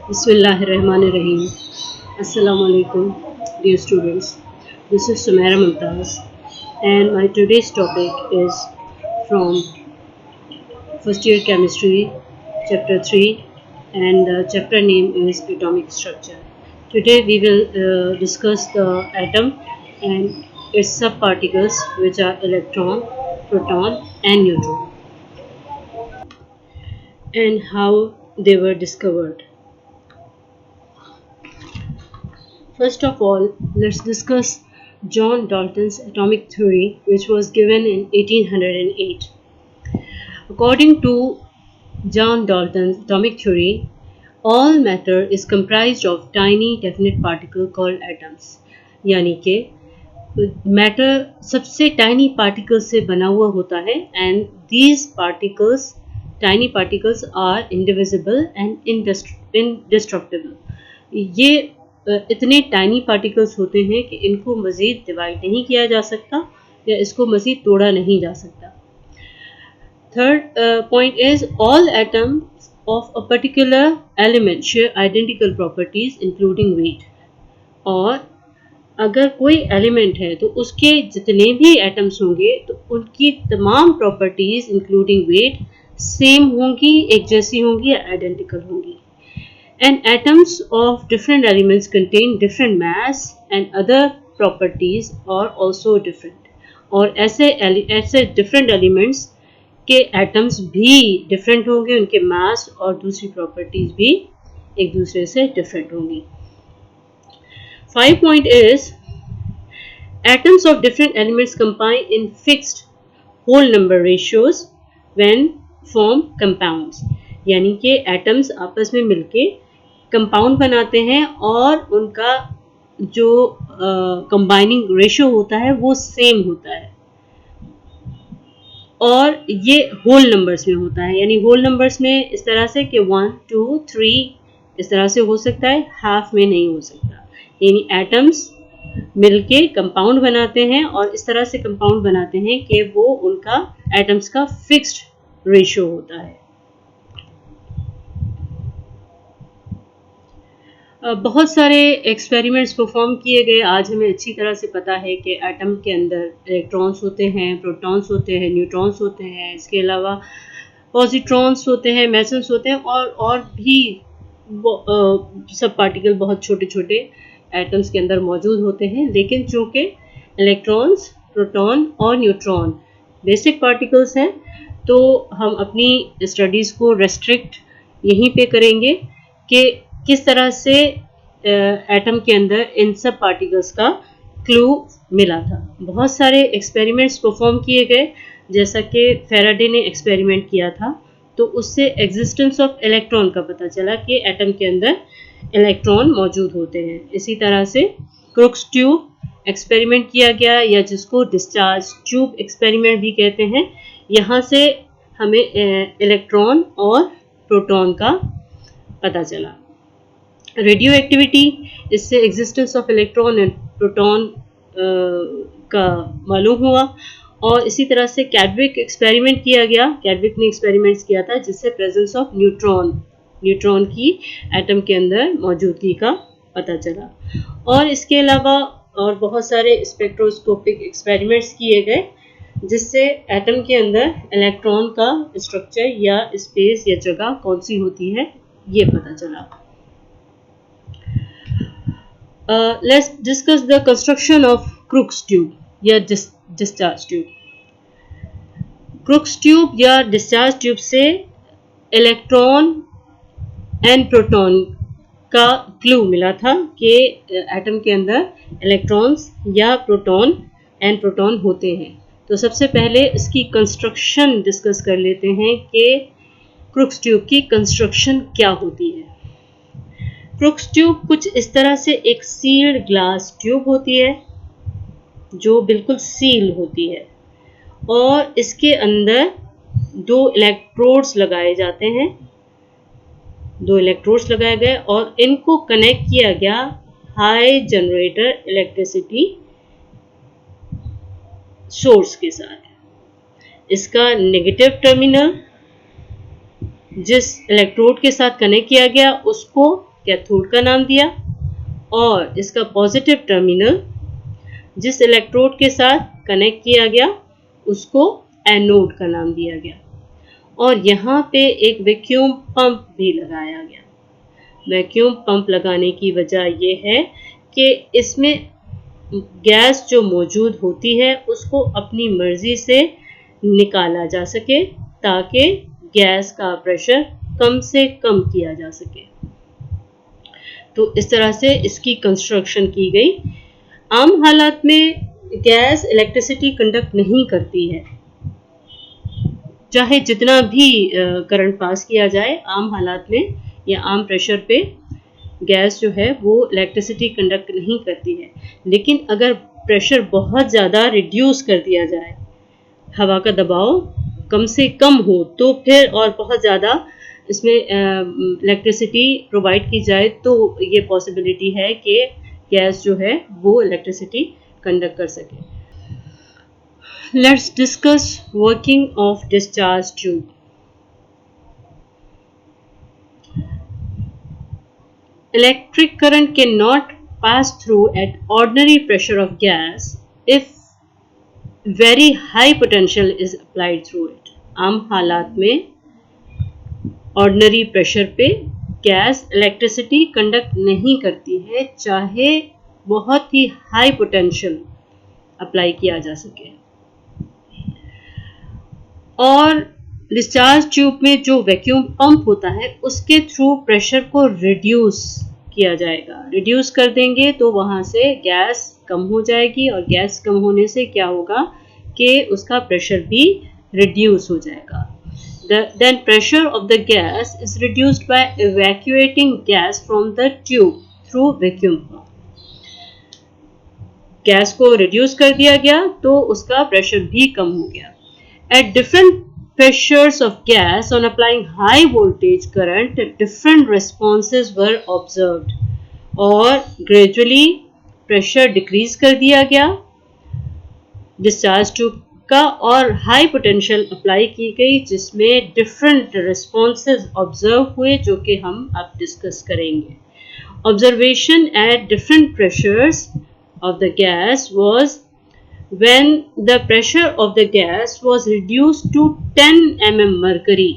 Bismillahirrahmanirrahim. Assalamu alaikum, dear students. This is Sumaira Mumtaz, and my today's topic is from first year chemistry, chapter 3, and the chapter name is atomic structure. Today we will discuss the atom and its subparticles, which are electron, proton, and neutron, and how they were discovered. First of all, let's discuss John Dalton's atomic theory, which was given in 1808. According to John Dalton's atomic theory, all matter is comprised of tiny definite particles called atoms. यानी कि matter सबसे tiny particle से बना हुआ होता है and these particles tiny particles are indivisible and indestructible. ये इतने टाइनी पार्टिकल्स होते हैं कि इनको मज़ीद डिवाइड नहीं किया जा सकता या इसको मज़ीद तोड़ा नहीं जा सकता। Third point is all atoms of a particular element share identical properties including weight. और अगर कोई एलिमेंट है तो उसके जितने भी एटम्स होंगे तो उनकी तमाम प्रॉपर्टीज इंक्लूडिंग वेट सेम होंगी, एक जैसी होंगी या आइडेंटिकल होंगी। And atoms of different elements contain different mass and other properties are also different. और ऐसे different elements के atoms भी different होंगे, उनके mass और दूसरी properties भी एक दूसरे से different होंगी। 5 point is atoms of different elements combine in fixed whole number ratios when form compounds। यानी कि atoms आपस में मिलके कंपाउंड बनाते हैं और उनका जो कंबाइनिंग रेशियो होता है वो सेम होता है और ये होल नंबर्स में होता है। यानी होल नंबर्स में इस तरह से कि 1, 2, 3 इस तरह से हो सकता है, हाफ में नहीं हो सकता। यानी एटम्स मिलके कंपाउंड बनाते हैं और इस तरह से कंपाउंड बनाते हैं कि वो उनका एटम्स का फिक्स्ड रेशियो होता है। बहुत सारे एक्सपेरिमेंट्स परफॉर्म किए गए। आज हमें अच्छी तरह से पता है कि एटम के अंदर इलेक्ट्रॉन्स होते हैं, प्रोटॉन्स होते हैं, न्यूट्रॉन्स होते हैं, इसके अलावा पॉजिट्रॉन्स होते हैं, मेसन्स होते हैं और भी सब पार्टिकल बहुत छोटे छोटे एटम्स के अंदर मौजूद होते हैं। लेकिन चूँकि इलेक्ट्रॉन्स, प्रोटॉन और न्यूट्रॉन बेसिक पार्टिकल्स हैं तो हम अपनी स्टडीज़ को रेस्ट्रिक्ट यहीं पे करेंगे कि किस तरह से एटम के अंदर इन सब पार्टिकल्स का क्लू मिला था। बहुत सारे एक्सपेरिमेंट्स परफॉर्म किए गए, जैसा कि फैराडे ने एक्सपेरिमेंट किया था तो उससे एग्जिस्टेंस ऑफ इलेक्ट्रॉन का पता चला कि एटम के अंदर इलेक्ट्रॉन मौजूद होते हैं। इसी तरह से क्रुक्स ट्यूब एक्सपेरिमेंट किया गया या जिसको डिस्चार्ज ट्यूब एक्सपेरिमेंट भी कहते हैं। यहाँ से हमें इलेक्ट्रॉन और प्रोटॉन का पता चला। रेडियो एक्टिविटी, इससे existence of electron and proton का मालूम हुआ। और इसी तरह से कैडविक एक्सपेरिमेंट किया गया। कैडविक ने एक्सपेरिमेंट्स किया था जिससे प्रेजेंस ऑफ न्यूट्रॉन की एटम के अंदर मौजूदगी का पता चला। और इसके अलावा और बहुत सारे स्पेक्ट्रोस्कोपिक एक्सपेरिमेंट्स किए गए जिससे एटम के अंदर इलेक्ट्रॉन का स्ट्रक्चर या स्पेस या जगह कौन सी होती है ये पता चला। Let's discuss the construction of Crookes tube या discharge tube। Crookes tube या discharge tube से इलेक्ट्रॉन एंड प्रोटॉन का क्लू मिला था कि एटम के अंदर इलेक्ट्रॉन्स या प्रोटॉन एंड प्रोटॉन होते हैं। तो सबसे पहले इसकी कंस्ट्रक्शन डिस्कस कर लेते हैं कि क्रूक्स ट्यूब की कंस्ट्रक्शन क्या होती है। क्रूक्स ट्यूब कुछ इस तरह से एक सील्ड ग्लास ट्यूब होती है जो बिल्कुल सील होती है और इसके अंदर 2 इलेक्ट्रोड्स लगाए जाते हैं। 2 इलेक्ट्रोड्स लगाए गए और इनको कनेक्ट किया गया हाई जनरेटर इलेक्ट्रिसिटी सोर्स के साथ। इसका नेगेटिव टर्मिनल जिस इलेक्ट्रोड के साथ कनेक्ट किया गया उसको कैथोड का नाम दिया और इसका पॉजिटिव टर्मिनल जिस इलेक्ट्रोड के साथ कनेक्ट किया गया उसको एनोड का नाम दिया गया और यहाँ पे एक वैक्यूम पंप भी लगाया गया। वैक्यूम पंप लगाने की वजह यह है कि इसमें गैस जो मौजूद होती है उसको अपनी मर्जी से निकाला जा सके ताकि गैस का प्रेशर कम से कम किया जा सके। तो इस तरह से इसकी कंस्ट्रक्शन की गई। आम हालात में गैस इलेक्ट्रिसिटी कंडक्ट नहीं करती है, चाहे जितना भी करंट पास किया जाए, आम हालात में या आम प्रेशर पे गैस जो है वो इलेक्ट्रिसिटी कंडक्ट नहीं करती है। लेकिन अगर प्रेशर बहुत ज़्यादा रिड्यूस कर दिया जाए, हवा का दबाव कम से कम हो, तो फिर और बहुत ज़्यादा इसमें इलेक्ट्रिसिटी प्रोवाइड की जाए तो ये पॉसिबिलिटी है कि गैस जो है वो इलेक्ट्रिसिटी कंडक्ट कर सके। Let's discuss working of discharge tube. Electric current can not pass through at ordinary pressure of gas if very high potential is applied through it। आम हालात में ऑर्डिनरी प्रेशर पे गैस इलेक्ट्रिसिटी कंडक्ट नहीं करती है, चाहे बहुत ही हाई पोटेंशियल अप्लाई किया जा सके। और डिस्चार्ज ट्यूब में जो वैक्यूम पंप होता है उसके थ्रू प्रेशर को रिड्यूस किया जाएगा। रिड्यूस कर देंगे तो वहाँ से गैस कम हो जाएगी और गैस कम होने से क्या होगा कि उसका प्रेशर भी रिड्यूस हो जाएगा। Then pressure of the gas is reduced by evacuating gas from the tube through vacuum pump। Gas को रिड्यूस कर दिया गया तो उसका प्रेशर भी कम हो गया। At different pressures of gas on applying high voltage current, different responses were observed। और gradually प्रेशर डिक्रीज कर दिया गया डिस्चार्ज ट्यूब का और हाई पोटेंशियल अप्लाई की गई जिसमें डिफरेंट रिस्पॉन्सेज ऑब्जर्व हुए जो कि हम अब डिस्कस करेंगे। Observation at different pressures of the gas was when the pressure of the gas was reduced to 10 mm mercury.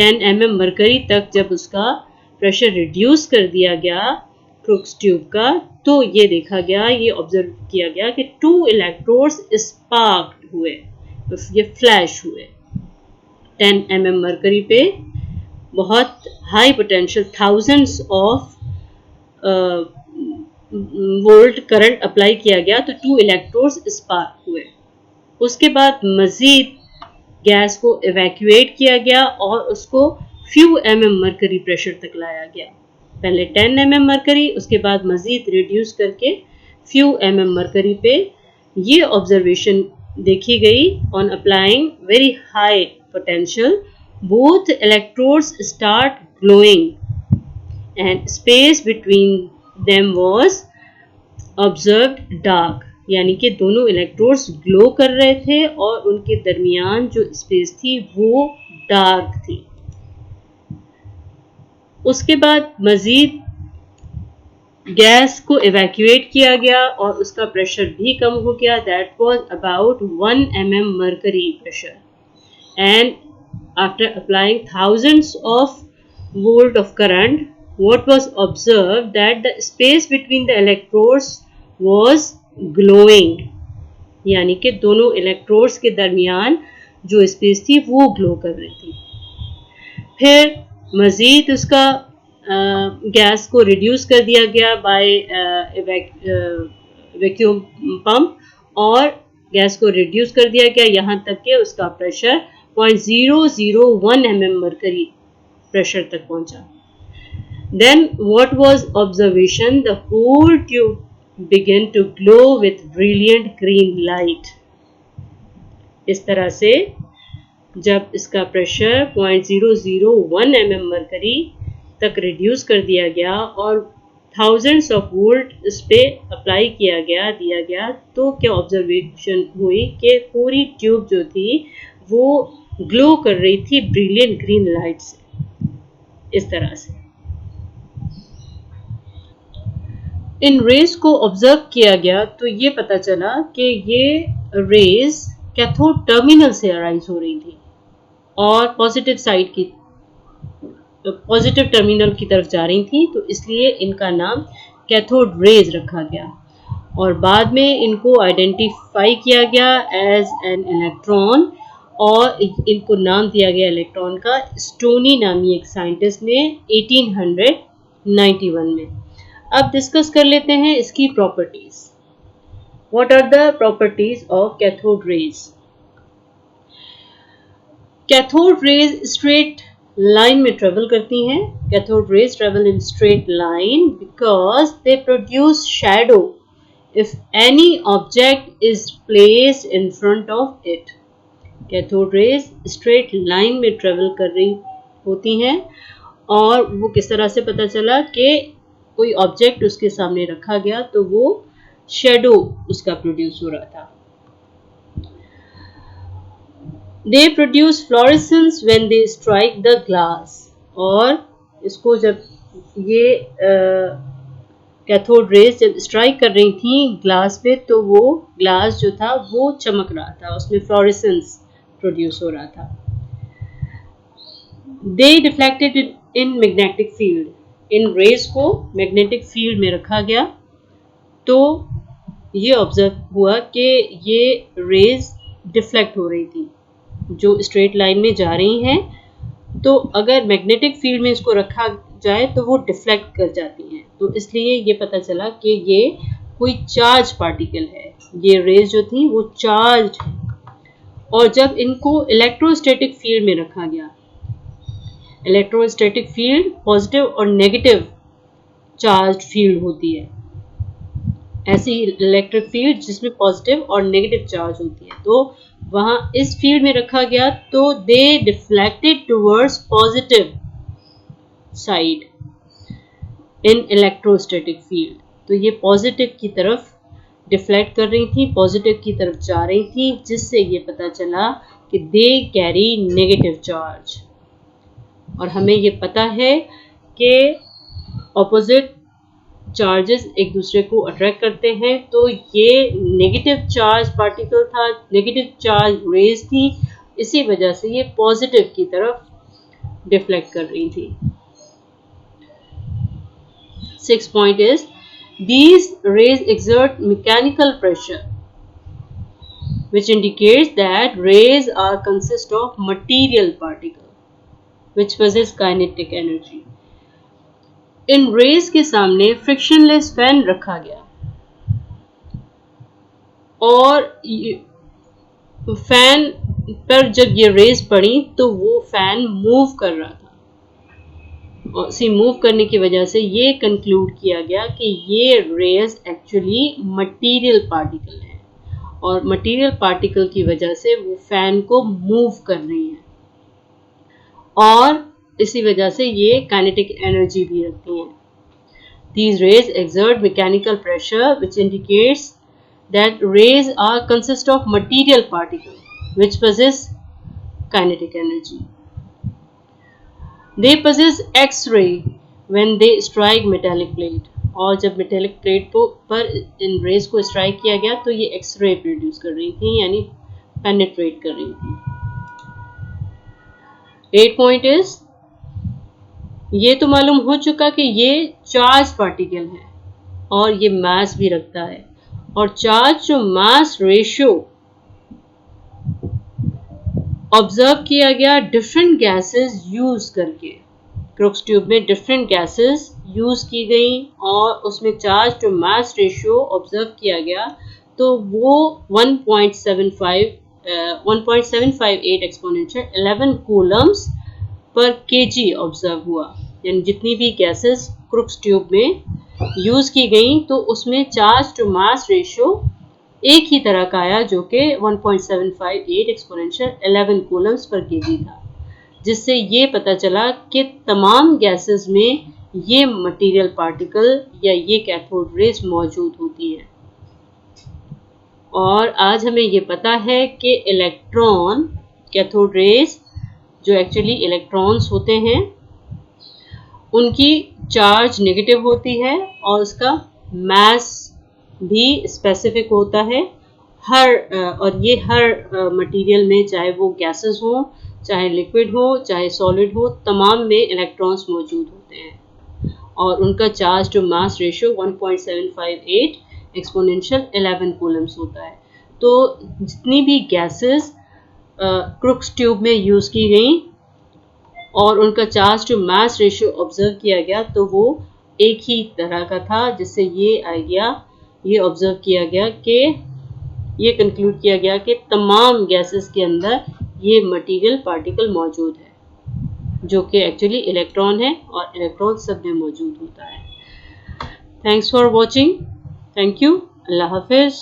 10 mm mercury तक जब उसका प्रेशर रिड्यूस कर दिया गया क्रूक्स ट्यूब का, तो ये देखा गया, ये ऑब्जर्व किया गया कि 2 इलेक्ट्रोड्स स्पार्क्ड हुए, ये फ्लैश हुए 10 mm मरकरी पे। बहुत high potential thousands of volt current apply किया गया तो 2 इलेक्ट्रोड्स स्पार्क हुए। उसके बाद मजीद गैस को इवैक्यूएट किया गया और उसको फ्यू mm मरकरी प्रेशर तक लाया गया। पहले 10 mm मरकरी, उसके बाद मजीद रिड्यूस करके फ्यू mm मरकरी पे। ये ऑब्जर्वेशन देखी गई on applying very high potential both electrodes start glowing and space between them was observed dark. यानी कि दोनों इलेक्ट्रोड्स ग्लो कर रहे थे और उनके दरमियान जो स्पेस थी वो डार्क थी। उसके बाद मजीद गैस को इवैक्यूएट किया गया और उसका प्रेशर भी कम हो गया। That was about 1 mm mercury pressure and after applying thousands of volt of current what was observed that the space between the electrodes was glowing। यानी कि दोनों इलेक्ट्रोड्स के दरमियान जो स्पेस थी वो ग्लो कर रही थी। फिर मजीद उसका गैस को रिड्यूस कर दिया गया बाय वैक्यूम पंप और गैस को रिड्यूस कर दिया गया यहाँ तक कि उसका प्रेशर 0.001 mm मरकरी प्रेशर तक पहुंचा। Then what was observation? The whole tube began to glow with brilliant green light। इस तरह से जब इसका प्रेशर 0.001 mm मरकरी तक रिड्यूस कर दिया गया और थाउजेंड्स ऑफ वोल्ट इस पे अप्लाई किया गया, दिया गया, तो क्या ऑब्जर्वेशन हुई कि पूरी ट्यूब जो थी वो ग्लो कर रही थी ब्रिलियंट ग्रीन लाइट से। इस तरह से इन रेज को ऑब्जर्व किया गया तो ये पता चला कि ये रेज कैथोड टर्मिनल से अराइज हो रही थी और पॉजिटिव टर्मिनल की तरफ जा रही थी, तो इसलिए इनका नाम कैथोड रेज रखा गया और बाद में इनको आइडेंटिफाई किया गया एज एन इलेक्ट्रॉन और इनको नाम दिया गया इलेक्ट्रॉन का स्टोनी नामी एक साइंटिस्ट ने 1891 में। अब डिस्कस कर लेते हैं इसकी properties. What are the properties of cathode rays? Cathode rays straight line में ट्रेवल करती हैं। Cathode rays travel in straight line because they produce shadow if any object is placed in front of it। Cathode rays straight line में travel कर रही होती हैं और वो किस तरह से पता चला कि कोई ऑब्जेक्ट उसके सामने रखा गया तो वो शेडो उसका प्रोड्यूस हो रहा था। They produce fluorescence when they strike the glass, और इसको जब ये कैथोड रेज जब स्ट्राइक कर रही थी ग्लास पे तो वो ग्लास जो था वो चमक रहा था, उसमें फ्लोरेसेंस प्रोड्यूस हो रहा था। They deflected in magnetic field. इन रेज को मैग्नेटिक फील्ड में रखा गया तो ये ऑब्जर्व हुआ कि ये रेज डिफ्लेक्ट हो रही थी, जो स्ट्रेट लाइन में जा रही हैं, तो अगर मैग्नेटिक फील्ड में इसको रखा जाए तो वो डिफ्लेक्ट कर जाती हैं, तो इसलिए ये पता चला कि ये कोई चार्ज पार्टिकल है। ये रेज जो थी वो चार्ज है और जब इनको इलेक्ट्रोस्टैटिक फील्ड में रखा गया, इलेक्ट्रोस्टैटिक फील्ड पॉजिटिव और नेगेटिव चार्ज फील्ड होती है, ऐसी इलेक्ट्रिक फील्ड जिसमें पॉजिटिव और नेगेटिव चार्ज होती है, तो वहां इस फील्ड में रखा गया तो they deflected towards positive side in electrostatic field. तो ये पॉजिटिव की तरफ डिफ्लेक्ट कर रही थी, पॉजिटिव की तरफ जा रही थी, जिससे ये पता चला कि दे कैरी नेगेटिव चार्ज। और हमें ये पता है कि ऑपोजिट चार्जेस एक दूसरे को अट्रैक्ट करते हैं, तो ये नेगेटिव चार्ज पार्टिकल था, नेगेटिव चार्ज रेज थी, इसी वजह से ये पॉजिटिव की तरफ डिफ्लेक्ट कर रही थी। 6th point is these rays exert mechanical pressure which indicates that rays are consist of material particle which possess kinetic energy। इन रेज के सामने फ्रिक्शनलेस फैन रखा गया और फैन पर जब ये रेज पड़ी तो वो फैन मूव कर रहा था, और इसी मूव करने की वजह से ये कंक्लूड किया गया कि ये रेज एक्चुअली मटेरियल पार्टिकल है और मटेरियल पार्टिकल की वजह से वो फैन को मूव कर रही हैं और इसी वजह से ये काइनेटिक एनर्जी भी रखती हैं। These rays exert mechanical pressure which indicates that rays are consist of material particle which possess kinetic energy। They possess X-ray when they strike metallic plate। और जब मेटेलिक प्लेट पर इन रेज को strike किया गया तो ये एक्सरे प्रोड्यूस कर रही थी, यानी पेनिट्रेट कर रही थी। 8th point is ये तो मालूम हो चुका कि ये चार्ज पार्टिकल है और ये मास भी रखता है, और चार्ज जो मास रेशियो ऑब्जर्व किया गया डिफरेंट गैसेस यूज करके। क्रुक्स ट्यूब में डिफरेंट गैसेस यूज की गई और उसमें charge to mass ratio observe किया गया तो वो 1.758 एक्सपोनेंशियल 11 कूलम्स पर केजी ऑब्जर्व हुआ। यानी जितनी भी गैसेस क्रुक्स ट्यूब में यूज की गई तो उसमें चार्ज टू मास रेशियो एक ही तरह का आया जो कि 1.758 एक्सपोनेंशियल 11 कूलम्स पर केजी था, जिससे ये पता चला कि तमाम गैसेस में ये मटेरियल पार्टिकल या ये कैथोड रेज मौजूद होती हैं। और आज हमें ये पता है कि इलेक्ट्रॉन कैथोड रेज जो एक्चुअली इलेक्ट्रॉन्स होते हैं उनकी चार्ज नेगेटिव होती है और उसका मास भी स्पेसिफिक होता है और ये हर मटेरियल में, चाहे वो गैसेस हो, चाहे लिक्विड हो, चाहे सॉलिड हो, तमाम में इलेक्ट्रॉन्स मौजूद होते हैं और उनका charge to mass ratio 1.758 exponential 11 coulombs होता है। तो जितनी भी गैसेस क्रुक्स ट्यूब में यूज़ की गई और उनका charge to mass ratio observe किया गया, तो वो एक ही तरह का था, जिससे ये ऑब्जर्व किया गया कि ये कंक्लूड किया गया कि तमाम गैसेस के अंदर ये मटेरियल पार्टिकल मौजूद है, जो कि एक्चुअली इलेक्ट्रॉन है और इलेक्ट्रॉन सब में मौजूद होता है। Thanks for watching. Thank you. अल्लाह हाफिज़।